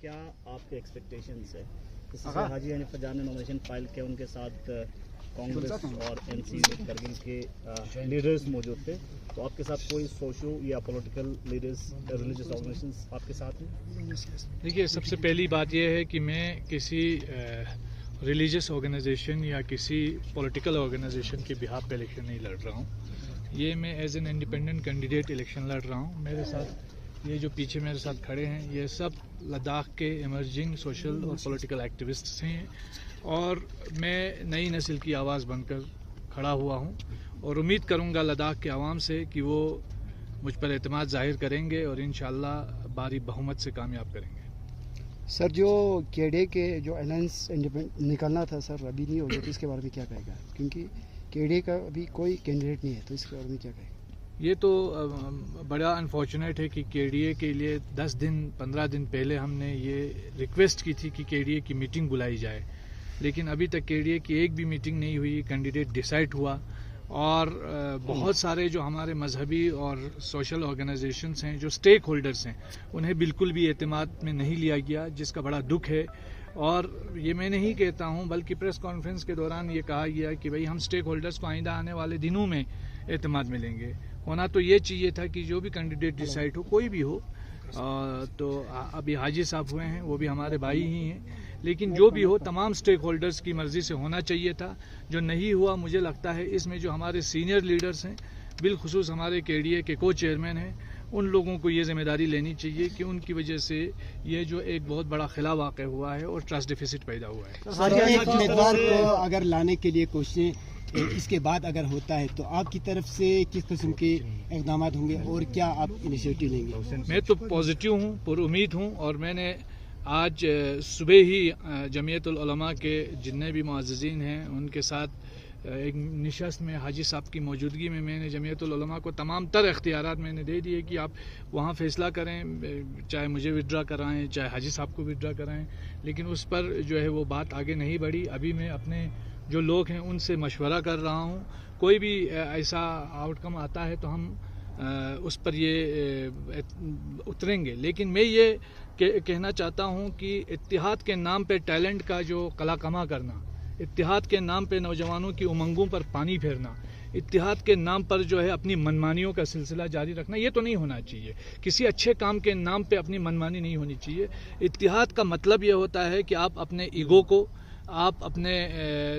کیا آپ کے ایکسپیکٹیشنس ہے؟ جس طرح حاجی حنیفہ جان نے نامینیشن فائل کیا، ان کے ساتھ کانگریس اور این سی کرگل کے لیڈرز موجود تھے، تو آپ کے ساتھ کوئی سوشو یا پولیٹیکل لیڈرز ریلیجیس آرگنائزیشنز آپ کے ساتھ ہیں؟ دیکھیے، سب سے پہلی بات یہ ہے کہ میں کسی ریلیجیس آرگنائزیشن یا کسی پولیٹیکل آرگنائزیشن کے بہاف پہ الیکشن نہیں لڑ رہا ہوں. یہ میں as an independent candidate election لڑ رہا ہوں. میرے ساتھ یہ جو پیچھے میرے ساتھ کھڑے ہیں یہ سب لداخ کے ایمرجنگ سوشل اور پولیٹیکل ایکٹیوسٹس ہیں، اور میں نئی نسل کی آواز بن کر کھڑا ہوا ہوں، اور امید کروں گا لداخ کے عوام سے کہ وہ مجھ پر اعتماد ظاہر کریں گے اور انشاءاللہ بھاری بہومت سے کامیاب کریں گے. سر، جو کیڈے کے جو الائنس نکالنا تھا سر ابھی نہیں ہو گیا، تو اس کے بارے میں کیا کہے گا؟ کیونکہ کیڈے کا ابھی کوئی کینڈیڈیٹ نہیں ہے، تو اس کے بارے میں کیا کہے گا؟ یہ تو بڑا انفارچونیٹ ہے کہ کے ڈی اے کے لیے 10 دن 15 دن پہلے ہم نے یہ ریکویسٹ کی تھی کہ کے ڈی اے کی میٹنگ بلائی جائے، لیکن ابھی تک کے ڈی اے کی ایک بھی میٹنگ نہیں ہوئی. کینڈیڈیٹ ڈیسائیڈ ہوا، اور بہت سارے جو ہمارے مذہبی اور سوشل آرگنائزیشنز ہیں، جو سٹیک ہولڈرز ہیں، انہیں بالکل بھی اعتماد میں نہیں لیا گیا، جس کا بڑا دکھ ہے. اور یہ میں نہیں کہتا ہوں، بلکہ پریس کانفرنس کے دوران یہ کہا گیا کہ بھئی ہم سٹیک ہولڈرز کو آئندہ آنے والے دنوں میں اعتماد میں لیں گے. ہونا تو یہ چاہیے تھا کہ جو بھی کینڈیڈیٹ ڈیسائیڈ ہو، کوئی بھی ہو. تو ابھی حاجی صاحب ہوئے ہیں، وہ بھی ہمارے بھائی ہی ہیں، لیکن جو بھی ہو تمام سٹیک ہولڈرز کی مرضی سے ہونا چاہیے تھا. جو نہیں ہوا، مجھے لگتا ہے اس میں جو ہمارے سینئر لیڈرز ہیں، بالخصوص ہمارے کے ڈی اے کے کو چیئرمین ہیں، ان لوگوں کو یہ ذمہ داری لینی چاہیے کہ ان کی وجہ سے یہ جو ایک بہت بڑا خلا واقع ہوا ہے اور ٹرسٹ ڈیفیسٹ پیدا ہوا ہے. ایک امیدوار کو اگر لانے کے لیے کوششیں اس کے بعد اگر ہوتا ہے تو آپ کی طرف سے کس قسم کے اقدامات ہوں گے اور کیا آپ انیشیٹو لیں گے؟ میں تو پازیٹیو ہوں، پر امید ہوں، اور میں نے آج صبح ہی جمعیت العلماء کے جتنے بھی معززین ہیں ان کے ساتھ ایک نشست میں حاجی صاحب کی موجودگی میں نے جمعیت العلماء کو تمام تر اختیارات میں نے دے دیے کہ آپ وہاں فیصلہ کریں، چاہے مجھے وڈرا کرائیں چاہے حاجی صاحب کو وڈرا کرائیں. لیکن اس پر جو ہے وہ بات آگے نہیں بڑھی. ابھی میں اپنے جو لوگ ہیں ان سے مشورہ کر رہا ہوں. کوئی بھی ایسا آؤٹ کم آتا ہے تو ہم اس پر یہ اتریں گے. لیکن میں یہ کہنا چاہتا ہوں کہ اتحاد کے نام پہ ٹیلنٹ کا جو قلا کما کرنا، اتحاد کے نام پہ نوجوانوں کی امنگوں پر پانی پھیرنا، اتحاد کے نام پر جو ہے اپنی منمانیوں کا سلسلہ جاری رکھنا، یہ تو نہیں ہونا چاہیے. کسی اچھے کام کے نام پہ اپنی منمانی نہیں ہونی چاہیے. اتحاد کا مطلب یہ ہوتا ہے کہ آپ اپنے ایگو کو، آپ اپنے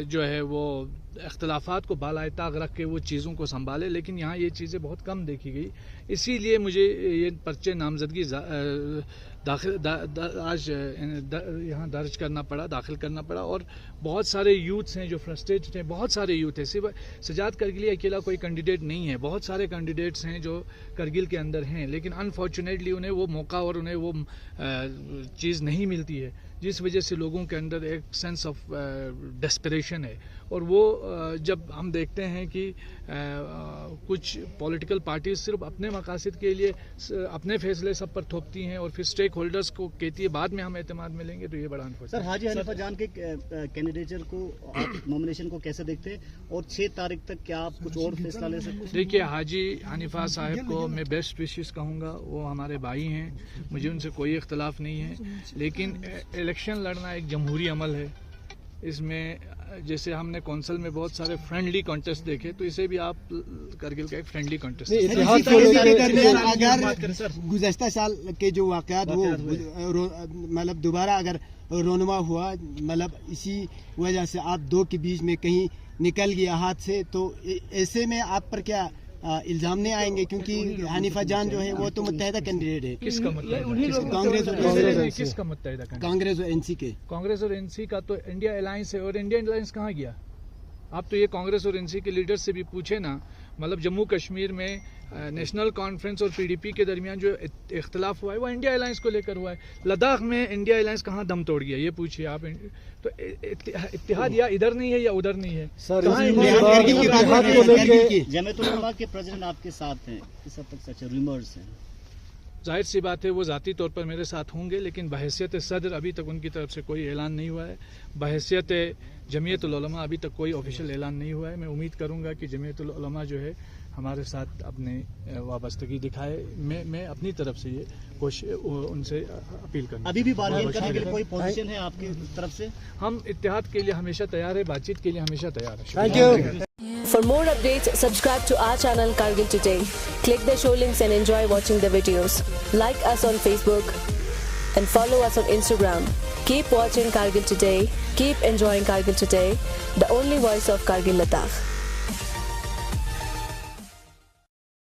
جو ہے وہ اختلافات کو بالائے طاق رکھ کے وہ چیزوں کو سنبھالے. لیکن یہاں یہ چیزیں بہت کم دیکھی گئی، اسی لیے مجھے یہ پرچے نامزدگی آج یہاں درج کرنا پڑا، داخل کرنا پڑا. اور بہت سارے یوتھس ہیں جو فرسٹریٹڈ ہیں، بہت سارے یوتھ ہیں. صرف سجاد کرگلی اکیلا کوئی کینڈیڈیٹ نہیں ہے، بہت سارے کینڈیڈیٹس ہیں جو کرگل کے اندر ہیں، لیکن انفارچونیٹلی انہیں وہ موقع اور انہیں وہ چیز نہیں ملتی ہے، جس وجہ سے لوگوں کے اندر ایک سینس آف ڈیسپریشن ہے. اور وہ جب ہم دیکھتے ہیں کہ کچھ پولیٹیکل پارٹیز صرف اپنے مقاصد کے لیے اپنے فیصلے سب پر تھوپتی ہیں اور پھر اسٹیک ہولڈرز کو کہتی ہے بعد میں ہم اعتماد میں لیں گے، تو یہ بڑا انفارچونیٹ. سر، حاجی حنیفہ جان کے کینڈیڈیچر کو، آپ نامینیشن کو کیسے دیکھتے ہیں، اور 6 تاریخ تک کیا آپ کچھ اور فیصلہ لے سکتے ہیں؟ دیکھیے، حاجی حنیفہ صاحب کو میں بیسٹ وشز کہوں گا. وہ ہمارے بھائی ہیں، مجھے ان سے کوئی اختلاف نہیں ہے. لیکن الیکشن لڑنا ایک جمہوری عمل ہے. اس میں جیسے ہم نے کونسل میں بہت سارے فرینڈلی کانٹیسٹ دیکھے، تو اسے بھی آپ کرگل کا ایک فرینڈلی کانٹیسٹ. اگر گزشتہ سال کے جو واقعات وہ مطلب دوبارہ اگر رونما ہوا، مطلب اسی وجہ سے آپ دو کے بیچ میں کہیں نکل گیا ہاتھ سے، تو ایسے میں آپ پر کیا الزام نہیں آئیں گے؟ کیونکہ حنیفہ جان جو ہے وہ تو متحدہ کینڈیڈیٹ ہے. کس کا متحدہ؟ کس کا متحدہ؟ کانگریس اور این سی کے. کانگریس اور این سی کا تو انڈیا الائنس ہے. اور انڈیا الائنس کہاں گیا؟ آپ تو یہ کانگریس اور این سی کے لیڈر سے بھی پوچھے نا. مطلب جموں کشمیر میں نیشنل کانفرنس اور پی ڈی پی کے درمیان جو اختلاف ہوا ہے وہ انڈیا الائنس کو لے کر ہوا ہے. لداخ میں انڈیا الائنس کہاں دم توڑ گیا، یہ پوچھیے آپ. تو اتحاد یا ادھر نہیں ہے یا ادھر نہیں ہے. جمعیت العلماء کے پریزیڈنٹ آپ کے ساتھ ہیں، اس حد تک سچ ریمرز ہیں. ظاہر سی بات ہے وہ ذاتی طور پر میرے ساتھ ہوں گے، لیکن بحیثیت صدر ابھی تک ان کی طرف سے کوئی اعلان نہیں ہوا ہے. بحیثیت جمعیت العلماء ابھی تک کوئی آفیشیل اعلان نہیں ہوا ہے. میں امید کروں گا کہ جمعیت العلماء جو ہے ہمارے ساتھ اپنی وابستگی دکھائے. میں اپنی طرف سے یہ ان سے اپیل کرنا. ابھی بھی بارگین کرنے کے لیے کوئی پوزیشن ہے آپ کی طرف سے؟ ہم اتحاد کے لیے ہمیشہ تیار ہے, بات چیت کے لیے ہمیشہ تیار ہے. Thank you. For more updates, subscribe to our channel Kargil Today. Click the show links and enjoy watching the videos. Like us on Facebook and follow us on Instagram. Keep watching Kargil Today. Keep enjoying Kargil Today, the only voice of Kargil Ladakh.